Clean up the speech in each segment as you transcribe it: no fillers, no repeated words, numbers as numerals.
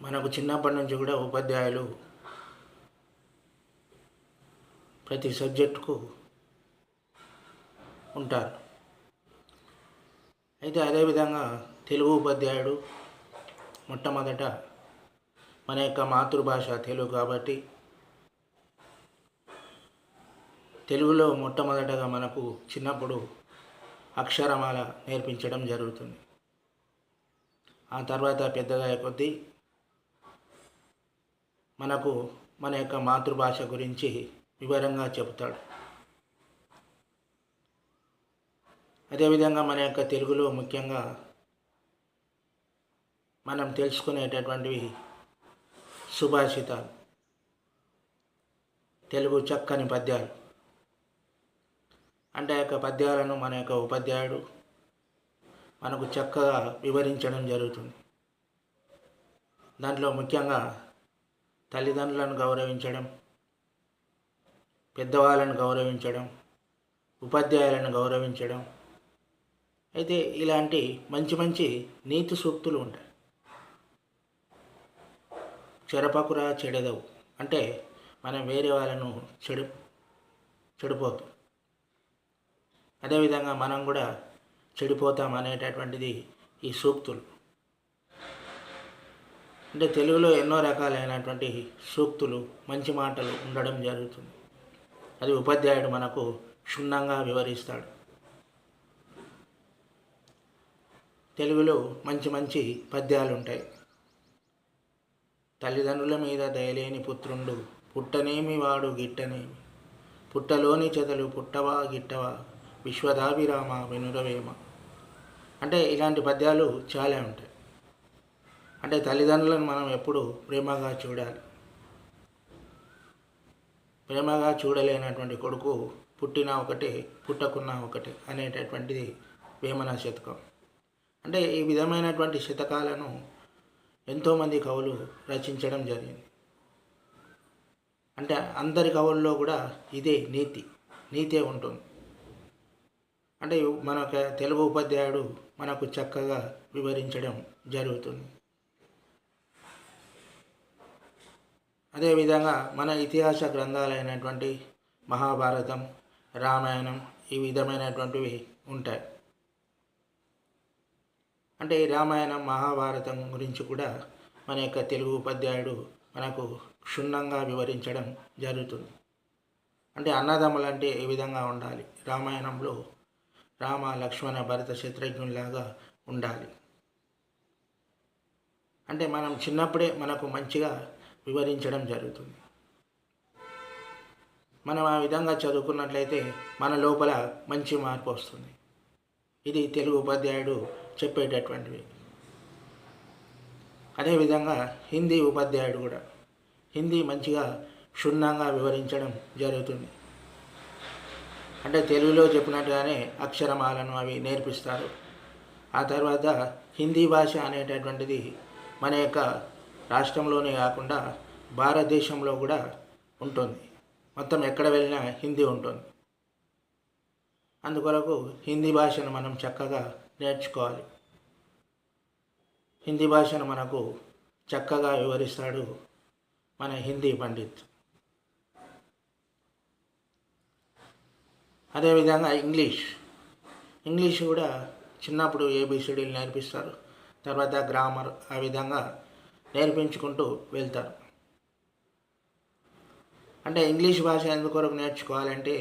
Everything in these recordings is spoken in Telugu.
మనకు చిన్నప్పటి నుంచి కూడా ఉపాధ్యాయులు ప్రతి సబ్జెక్టుకు ఉంటారు. అయితే అదేవిధంగా తెలుగు ఉపాధ్యాయుడు మొట్టమొదట మన యొక్క మాతృభాష తెలుగు కాబట్టి తెలుగులో మొట్టమొదటగా మనకు చిన్నప్పుడు అక్షరమాల నేర్పించడం జరుగుతుంది. ఆ తర్వాత పెద్దగా కొద్దీ మనకు మన యొక్క మాతృభాష గురించి వివరంగా చెబుతాడు. అదేవిధంగా మన యొక్క తెలుగులో ముఖ్యంగా మనం తెలుసుకునేటటువంటివి సుభాషితాలు, తెలుగు చక్కని పద్యాలు. అంటే ఆ యొక్క పద్యాలను మన యొక్క ఉపాధ్యాయుడు మనకు చక్కగా వివరించడం జరుగుతుంది. దాంట్లో ముఖ్యంగా తల్లిదండ్రులను గౌరవించడం, పెద్దవాళ్ళను గౌరవించడం, ఉపాధ్యాయులను గౌరవించడం. అయితే ఇలాంటి మంచి మంచి నీతి సూక్తులు ఉంటాయి. చెరపకురా చెడెదవు అంటే మనం వేరే వాళ్ళను చెడిపోతాం, అదేవిధంగా మనం కూడా చెడిపోతాం అనేటటువంటిది ఈ సూక్తులు. అంటే తెలుగులో ఎన్నో రకాలైనటువంటి సూక్తులు, మంచి మాటలు ఉండడం జరుగుతుంది. అది ఉపాధ్యాయుడు మనకు క్షుణ్ణంగా వివరిస్తాడు. తెలుగులో మంచి మంచి పద్యాలు ఉంటాయి. తల్లిదండ్రుల మీద దయలేని పుత్రుండు, పుట్టనేమి వాడు గిట్టనేమి, పుట్టలోని చెదలు పుట్టవా గిట్టవా, విశ్వదాభిరామ వినురవేమ. అంటే ఇలాంటి పద్యాలు చాలా ఉంటాయి. అంటే తల్లిదండ్రులను మనం ఎప్పుడు ప్రేమగా చూడాలి. ప్రేమగా చూడలేనటువంటి కొడుకు పుట్టినా ఒకటే పుట్టకున్నా ఒకటే అనేటటువంటిది వేమన శతకం. అంటే ఈ విధమైనటువంటి శతకాలను ఎంతోమంది కవులు రచించడం జరిగింది. అంటే అందరి కవుల్లో కూడా ఇదే నీతే ఉంటుంది. అంటే మన తెలుగు ఉపాధ్యాయుడు మనకు చక్కగా వివరించడం జరుగుతుంది. అదేవిధంగా మన ఇతిహాస గ్రంథాలైనటువంటి మహాభారతం, రామాయణం ఈ విధమైనటువంటివి ఉంటాయి. అంటే ఈ రామాయణం, మహాభారతం గురించి కూడా మన యొక్క తెలుగు ఉపాధ్యాయుడు మనకు క్షుణ్ణంగా వివరించడం జరుగుతుంది. అంటే అన్నదమ్ములంటే ఏ విధంగా ఉండాలి, రామాయణంలో రామ లక్ష్మణ భరత శత్రుఘ్నులాగా ఉండాలి. అంటే మనం చిన్నప్పుడే మనకు మంచిగా వివరించడం జరుగుతుంది. మనం ఆ విధంగా చదువుకున్నట్లయితే మన లోపల మంచి మార్పు వస్తుంది. ఇది తెలుగు ఉపాధ్యాయుడు చెప్పేటటువంటివి. అదేవిధంగా హిందీ ఉపాధ్యాయుడు కూడా హిందీ మంచిగా క్షుణ్ణంగా వివరించడం జరుగుతుంది. అంటే తెలుగులో చెప్పినట్టుగానే అక్షరమాలను అవి నేర్పిస్తారు. ఆ తర్వాత హిందీ భాష అనేటటువంటిది మన యొక్క రాష్ట్రంలోనే కాకుండా భారతదేశంలో కూడా ఉంటుంది. మొత్తం ఎక్కడ వెళ్ళినా హిందీ ఉంటుంది. అందుకొరకు హిందీ భాషను మనం చక్కగా నేర్చుకోవాలి. హిందీ భాషను మనకు చక్కగా వివరిస్తాడు మన హిందీ పండిత్. అదేవిధంగా ఇంగ్లీష్ కూడా చిన్నప్పుడు ఏబిసిడీలు నేర్పిస్తారు. తర్వాత గ్రామర్ ఆ విధంగా నేర్పించుకుంటూ వెళ్తారు. అంటే ఇంగ్లీష్ భాష ఎందుకొరకు నేర్చుకోవాలంటే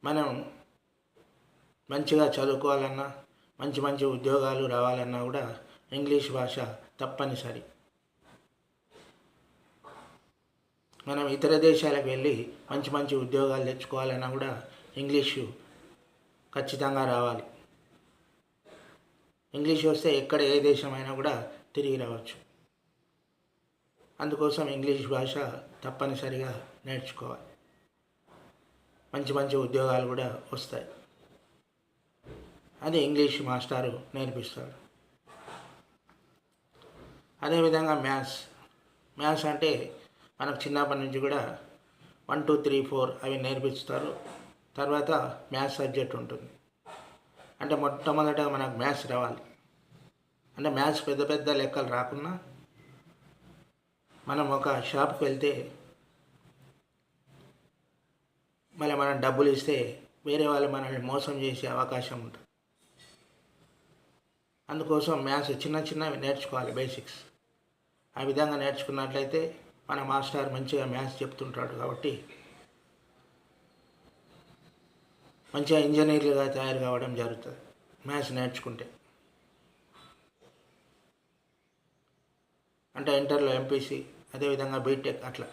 మనం మంచిగా చదువుకోవాలన్నా, మంచి మంచి ఉద్యోగాలు రావాలన్నా కూడా ఇంగ్లీష్ భాష తప్పనిసరి. మనం ఇతర దేశాలకు వెళ్ళి మంచి మంచి ఉద్యోగాలు తెచ్చుకోవాలన్నా కూడా ఇంగ్లీషు ఖచ్చితంగా రావాలి. ఇంగ్లీష్ వస్తే ఎక్కడ ఏ దేశమైనా కూడా తిరిగి రావచ్చు. అందుకోసం ఇంగ్లీష్ భాష తప్పనిసరిగా నేర్చుకోవాలి. మంచి మంచి ఉద్యోగాలు కూడా వస్తాయి. అది ఇంగ్లీష్ మాస్టారు నేర్పిస్తాడు. అదేవిధంగా మ్యాథ్స్ అంటే మనకు చిన్నప్పటి నుంచి కూడా 1 2 3 4 అవి నేర్పిస్తారు. తర్వాత మ్యాథ్స్ సబ్జెక్ట్ ఉంటుంది. అంటే మొట్టమొదట మనకు మ్యాథ్స్ రావాలి. అంటే మ్యాథ్స్ పెద్ద పెద్ద లెక్కలు రాకున్నా మనం ఒక షాప్కి వెళ్తే మళ్ళీ మనం డబ్బులు ఇస్తే వేరే వాళ్ళు మనల్ని మోసం చేసే అవకాశం ఉంటుంది. అందుకోసం మ్యాథ్స్ చిన్న చిన్నవి నేర్చుకోవాలి, బేసిక్స్. ఆ విధంగా నేర్చుకున్నట్లయితే మన మాస్టర్ మంచిగా మ్యాథ్స్ చెప్తుంటాడు కాబట్టి మంచిగా ఇంజనీర్లుగా తయారు కావడం జరుగుతుంది మ్యాథ్స్ నేర్చుకుంటే. అంటే ఇంటర్లో ఎంపీసీ, అదేవిధంగా బీటెక్ అట్లా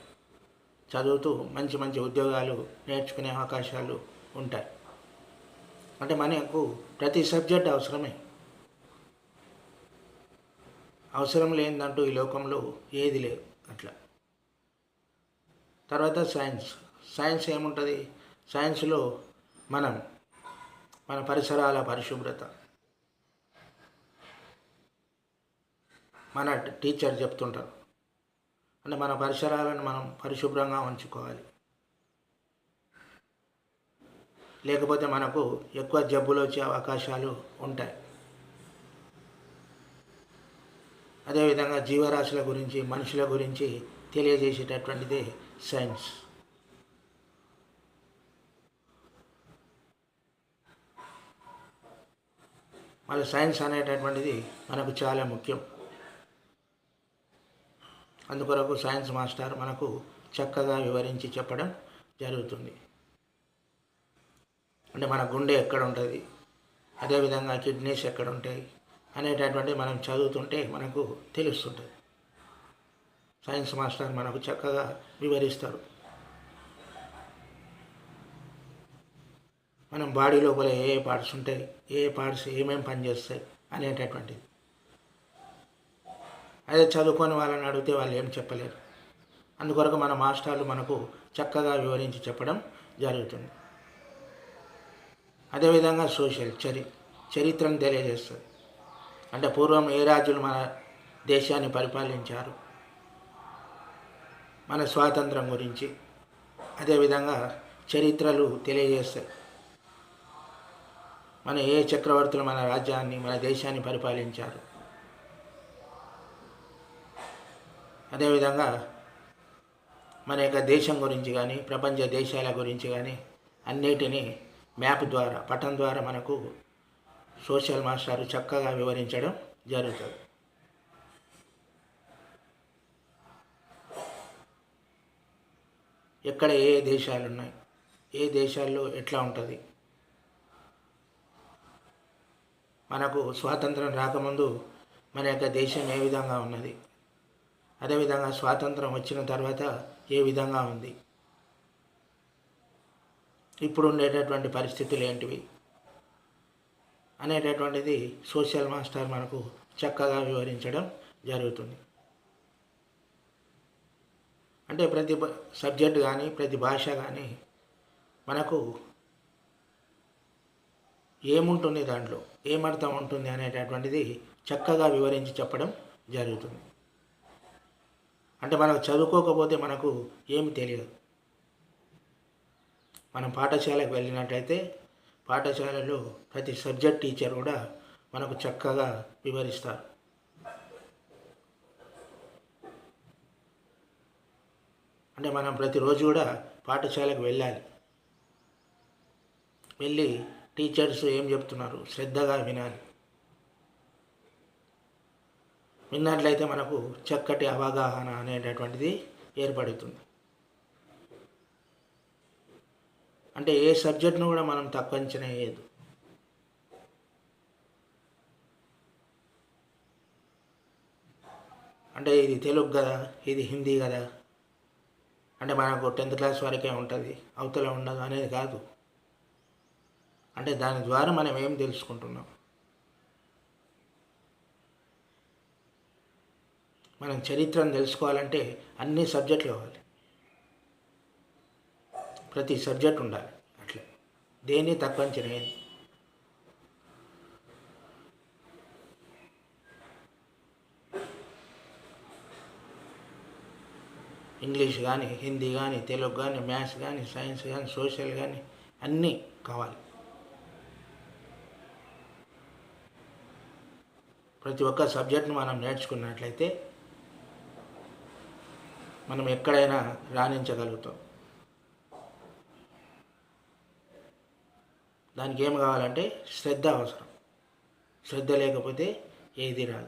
చదువుతూ మంచి మంచి ఉద్యోగాలు నేర్చుకునే అవకాశాలు ఉంటాయి. అంటే మనకు ప్రతి సబ్జెక్ట్ అవసరమే. అవసరం లేనిదంటూ ఈ లోకంలో ఏది లేదు అట్లా. తర్వాత సైన్స్ ఏముంటుంది? సైన్స్లో మన పరిసరాల పరిశుభ్రత, మన టీచర్ చెప్తుంటారు, అంటే మన పరిసరాలను మనం పరిశుభ్రంగా ఉంచుకోవాలి. లేకపోతే మనకు ఎక్కువ జబ్బులు వచ్చే అవకాశాలు ఉంటాయి. అదేవిధంగా జీవరాశుల గురించి, మనుషుల గురించి తెలియజేసేటటువంటిది సైన్స్. మళ్ళీ సైన్స్ అనేటటువంటిది మనకు చాలా ముఖ్యం. అందుకొరకు సైన్స్ మాస్టర్ మనకు చక్కగా వివరించి చెప్పడం జరుగుతుంది. అంటే మన గుండె ఎక్కడ ఉంటుంది, అదేవిధంగా కిడ్నీస్ ఎక్కడ ఉంటాయి అనేటటువంటి మనం చదువుతుంటే మనకు తెలుస్తుంటుంది. సైన్స్ మాస్టర్ మనకు చక్కగా వివరిస్తారు. మనం బాడీ లోపల ఏ పార్ట్స్ ఉంటాయి, ఏ పార్ట్స్ ఏమేమి పనిచేస్తాయి అనేటటువంటిది. అదే చదువుకొని వాళ్ళని అడిగితే వాళ్ళు ఏం చెప్పలేరు. అందుకొరకు మన మాస్టర్లు మనకు చక్కగా వివరించి చెప్పడం జరుగుతుంది. అదేవిధంగా సోషల్ చరిత్రను తెలియజేస్తుంది. అంటే పూర్వం ఏ రాజులు మన దేశాన్ని పరిపాలించారు, మన స్వాతంత్రం గురించి, అదేవిధంగా చరిత్రలు తెలియజేస్తాయి. మన ఏ చక్రవర్తులు మన రాజ్యాన్ని, మన దేశాన్ని పరిపాలించారు. అదేవిధంగా మన యొక్క దేశం గురించి కానీ, ప్రపంచ దేశాల గురించి కానీ అన్నిటినీ మ్యాప్ ద్వారా, పటం ద్వారా మనకు సోషల్ మాస్టారు చక్కగా వివరించడం జరుగుతుంది. ఎక్కడ ఏ దేశాలు ఉన్నాయి, ఏ దేశాల్లో ఎట్లా ఉంటుంది, మనకు స్వాతంత్రం రాకముందు మన యొక్క దేశం ఏ విధంగా ఉన్నది, అదేవిధంగా స్వాతంత్రం వచ్చిన తర్వాత ఏ విధంగా ఉంది, ఇప్పుడు ఉండేటటువంటి పరిస్థితులు ఏంటివి అనేటటువంటిది సోషల్ మాస్టర్ మనకు చక్కగా వివరించడం జరుగుతుంది. అంటే ప్రతి సబ్జెక్ట్ కానీ, ప్రతి భాష కానీ మనకు ఏముంటుంది, దాంట్లో ఏమర్థం ఉంటుంది అనేటటువంటిది చక్కగా వివరించి చెప్పడం జరుగుతుంది. అంటే మనకు చదువుకోకపోతే మనకు ఏమి తెలియదు. మనం పాఠశాలకు వెళ్ళినట్లయితే పాఠశాలలో ప్రతి సబ్జెక్ట్ టీచర్ కూడా మనకు చక్కగా వివరిస్తారు. అంటే మనం ప్రతిరోజు కూడా పాఠశాలకు వెళ్ళాలి. వెళ్ళి టీచర్స్ ఏం చెప్తున్నారు శ్రద్ధగా వినాలి. విన్నట్లయితే మనకు చక్కటి అవగాహన అనేటటువంటిది ఏర్పడుతుంది. అంటే ఏ సబ్జెక్ట్ను కూడా మనం తక్కువ అంచనా వేయదు. అంటే ఇది తెలుగు కదా, ఇది హిందీ కదా, అంటే మనకు 10th క్లాస్ వరకే ఉంటుంది, అవతల ఉండదు అనేది కాదు. అంటే దాని ద్వారా మనం ఏం తెలుసుకుంటున్నాం, మనం చరిత్రను తెలుసుకోవాలంటే అన్ని సబ్జెక్టులు కావాలి, ప్రతి సబ్జెక్ట్ ఉండాలి. అట్లా దేన్ని తక్కువ అంచనా వేయదు. ఇంగ్లీష్ కానీ, హిందీ కానీ, తెలుగు కానీ, మ్యాథ్స్ కానీ, సైన్స్ కానీ, సోషల్ కానీ అన్నీ కావాలి. ప్రతి ఒక్క సబ్జెక్ట్ను మనం నేర్చుకున్నట్లయితే మనం ఎక్కడైనా రాణించగలుగుతాం. దానికి ఏం కావాలంటే శ్రద్ధ అవసరం. శ్రద్ధ లేకపోతే ఏది రాదు.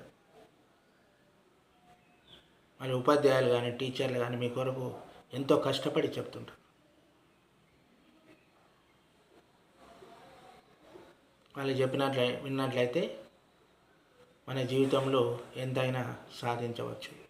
మరి ఉపాధ్యాయులు కానీ టీచర్లు కానీ మీ కొరకు ఎంతో కష్టపడి చెప్తుంటారు. వాళ్ళు విన్నట్లయితే మన జీవితంలో ఎంతైనా సాధించవచ్చు.